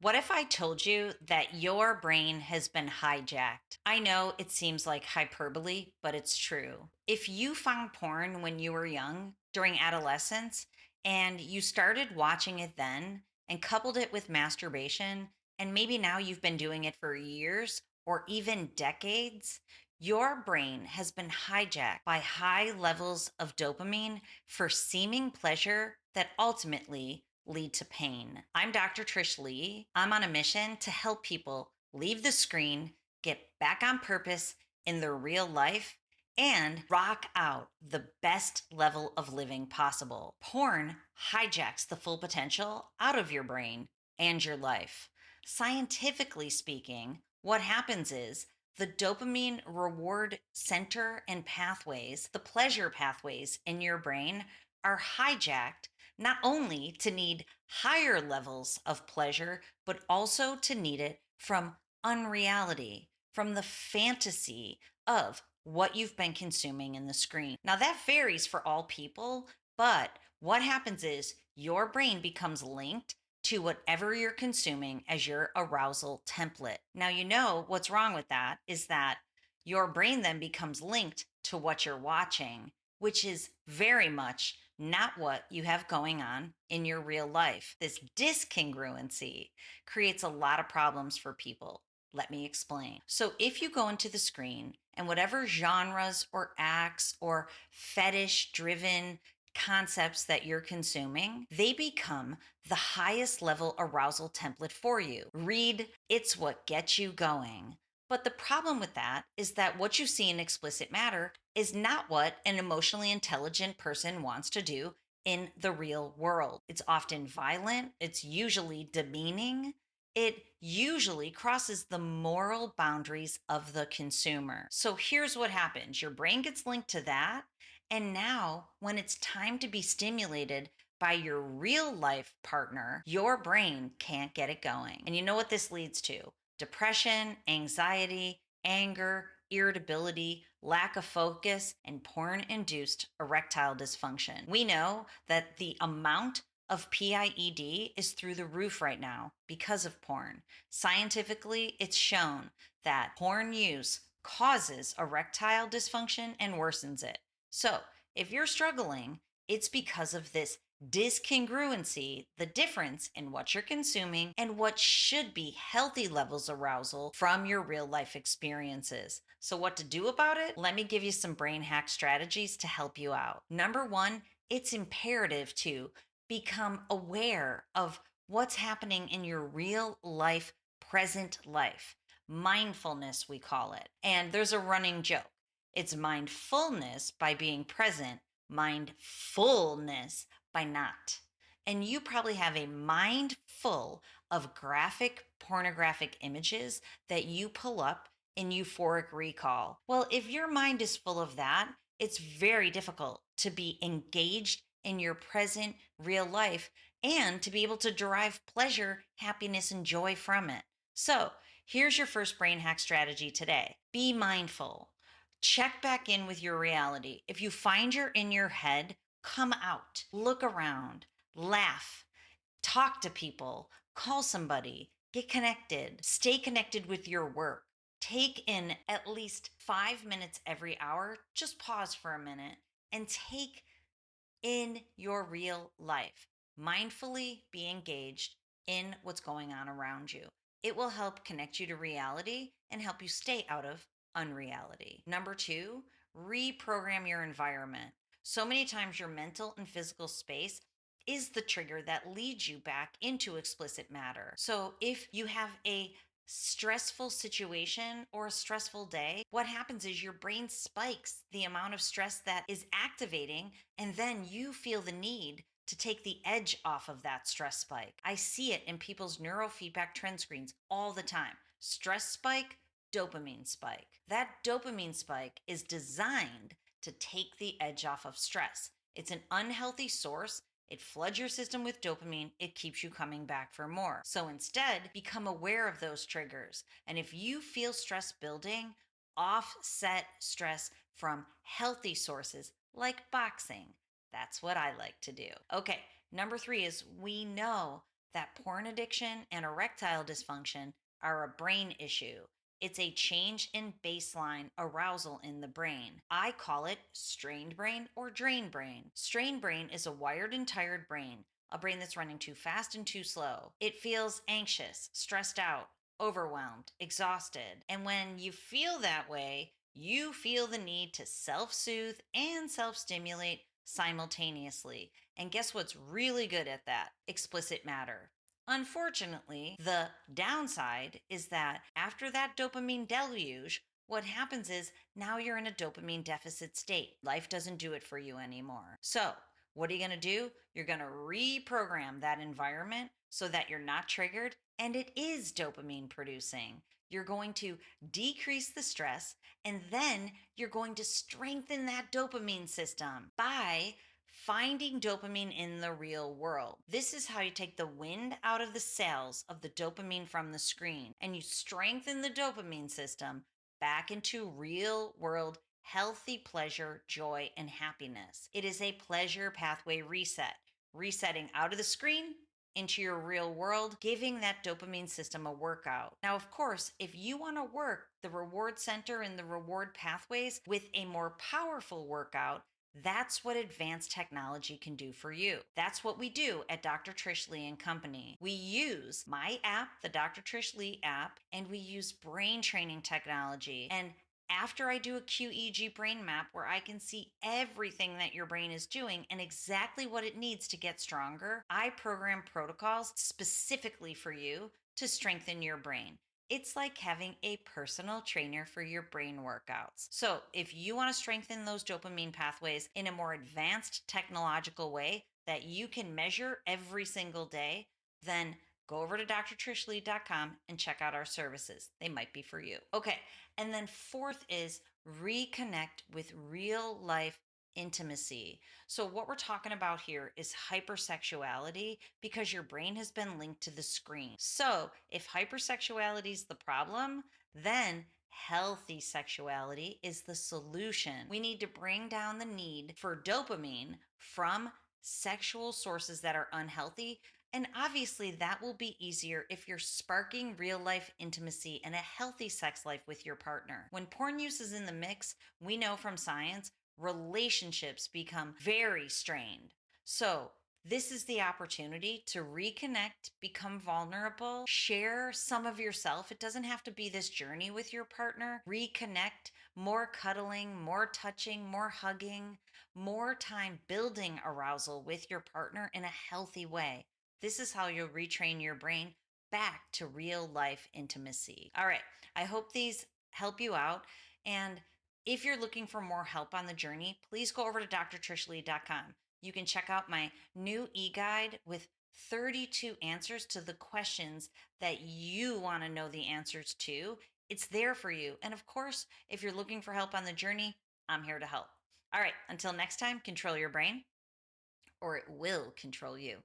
What if I told you that your brain has been hijacked? I know it seems like hyperbole, but it's true. If you found porn when you were young, during adolescence, and you started watching it then and coupled it with masturbation, and maybe now you've been doing it for years or even decades, your brain has been hijacked by high levels of dopamine for seeming pleasure that ultimately lead to pain. I'm Dr. Trish Leigh. I'm on a mission to help people leave the screen, get back on purpose in their real life, and rock out the best level of living possible. Porn hijacks the full potential out of your brain and your life. Scientifically speaking, what happens is the dopamine reward center and pathways, the pleasure pathways in your brain, are hijacked not only to need higher levels of pleasure, but also to need it from unreality, from the fantasy of what you've been consuming in the screen. Now, that varies for all people, but what happens is your brain becomes linked to whatever you're consuming as your arousal template. Now, you know what's wrong with that is that your brain then becomes linked to what you're watching, which is very much not what you have going on in your real life. This discongruency creates a lot of problems for people. Let me explain. So, if you go into the screen and whatever genres or acts or fetish driven concepts that you're consuming, they become the highest level arousal template for you. Read, it's what gets you going. But the problem with that is that what you see in explicit matter is not what an emotionally intelligent person wants to do in the real world. It's often violent, it's usually demeaning, it usually crosses the moral boundaries of the consumer. So here's what happens your brain gets linked to that. And now, when it's time to be stimulated by your real life partner, your brain can't get it going. And you know what this leads to? Depression, anxiety, anger, irritability, lack of focus, and porn-induced erectile dysfunction. We know that the amount of PIED is through the roof right now because of porn. Scientifically, it's shown that porn use causes erectile dysfunction and worsens it. So, if you're struggling, it's because of this discongruency, the difference in what you're consuming and what should be healthy levels of arousal from your real life experiences. So, what to do about it? Let me give you some brain hack strategies to help you out. Number one, it's imperative to become aware of what's happening in your real life, present life. Mindfulness, we call it. And there's a running joke. It's mindfulness by being present, mindfulness by not. And you probably have a mind full of graphic pornographic images that you pull up in euphoric recall. Well, if your mind is full of that, it's very difficult to be engaged in your present real life and to be able to derive pleasure, happiness, and joy from it. So, here's your first brain hack strategy today. Be mindful. Check back in with your reality. If you find you're in your head, come out, look around, laugh, talk to people, call somebody, get connected, stay connected with your work. Take in at least 5 minutes every hour. Just pause for a minute and take in your real life. Mindfully be engaged in what's going on around you. It will help connect you to reality and help you stay out of unreality. Number two, reprogram your environment. So many times your mental and physical space is the trigger that leads you back into explicit matter. So if you have a stressful situation or a stressful day, what happens is your brain spikes the amount of stress that is activating, and then you feel the need to take the edge off of that stress spike. I see it in people's neurofeedback trend screens all the time. Stress spike, dopamine spike. That dopamine spike is designed to take the edge off of stress. It's an unhealthy source. It floods your system with dopamine. It keeps you coming back for more. So instead, become aware of those triggers. And if you feel stress building, offset stress from healthy sources like boxing. That's what I like to do. Okay, number three is we know that porn addiction and erectile dysfunction are a brain issue. It's a change in baseline arousal in the brain. I call it strained brain or drained brain. Strained brain is a wired and tired brain, a brain that's running too fast and too slow. It feels anxious, stressed out, overwhelmed, exhausted. And when you feel that way, you feel the need to self soothe and self stimulate simultaneously. And guess what's really good at that? Explicit matter. Unfortunately, the downside is that after that dopamine deluge, what happens is now you're in a dopamine deficit state. Life doesn't do it for you anymore. So, what are you going to do? You're going to reprogram that environment so that you're not triggered and it is dopamine producing. You're going to decrease the stress and then you're going to strengthen that dopamine system by finding dopamine in the real world. This is how you take the wind out of the sails of the dopamine from the screen and you strengthen the dopamine system back into real world healthy pleasure, joy, and happiness. It is a pleasure pathway reset, resetting out of the screen into your real world, giving that dopamine system a workout. Now, of course, if you want to work the reward center and the reward pathways with a more powerful workout, that's what advanced technology can do for you. That's what we do at Dr. Trish Leigh and Company. We use my app, the Dr. Trish Leigh app, and we use brain training technology. And after I do a QEEG brain map where I can see everything that your brain is doing and exactly what it needs to get stronger, I program protocols specifically for you to strengthen your brain. It's like having a personal trainer for your brain workouts. So, if you want to strengthen those dopamine pathways in a more advanced technological way that you can measure every single day, then go over to drtrishleigh.com and check out our services. They might be for you. Okay. And then fourth is reconnect with real life intimacy. So, what we're talking about here is hypersexuality because your brain has been linked to the screen. So, if hypersexuality is the problem, then healthy sexuality is the solution. We need to bring down the need for dopamine from sexual sources that are unhealthy. And obviously, that will be easier if you're sparking real life intimacy and a healthy sex life with your partner. When porn use is in the mix, we know from science, relationships become very strained. So, this is the opportunity to reconnect, become vulnerable, share some of yourself. It doesn't have to be this journey with your partner. Reconnect, more cuddling, more touching, more hugging, more time building arousal with your partner in a healthy way. This is how you'll retrain your brain back to real life intimacy. All right, I hope these help you out. And if you're looking for more help on the journey, please go over to drtrishleigh.com. You can check out my new e-guide with 32 answers to the questions that you want to know the answers to. It's there for you. And of course, if you're looking for help on the journey, I'm here to help. All right, until next time, control your brain or it will control you.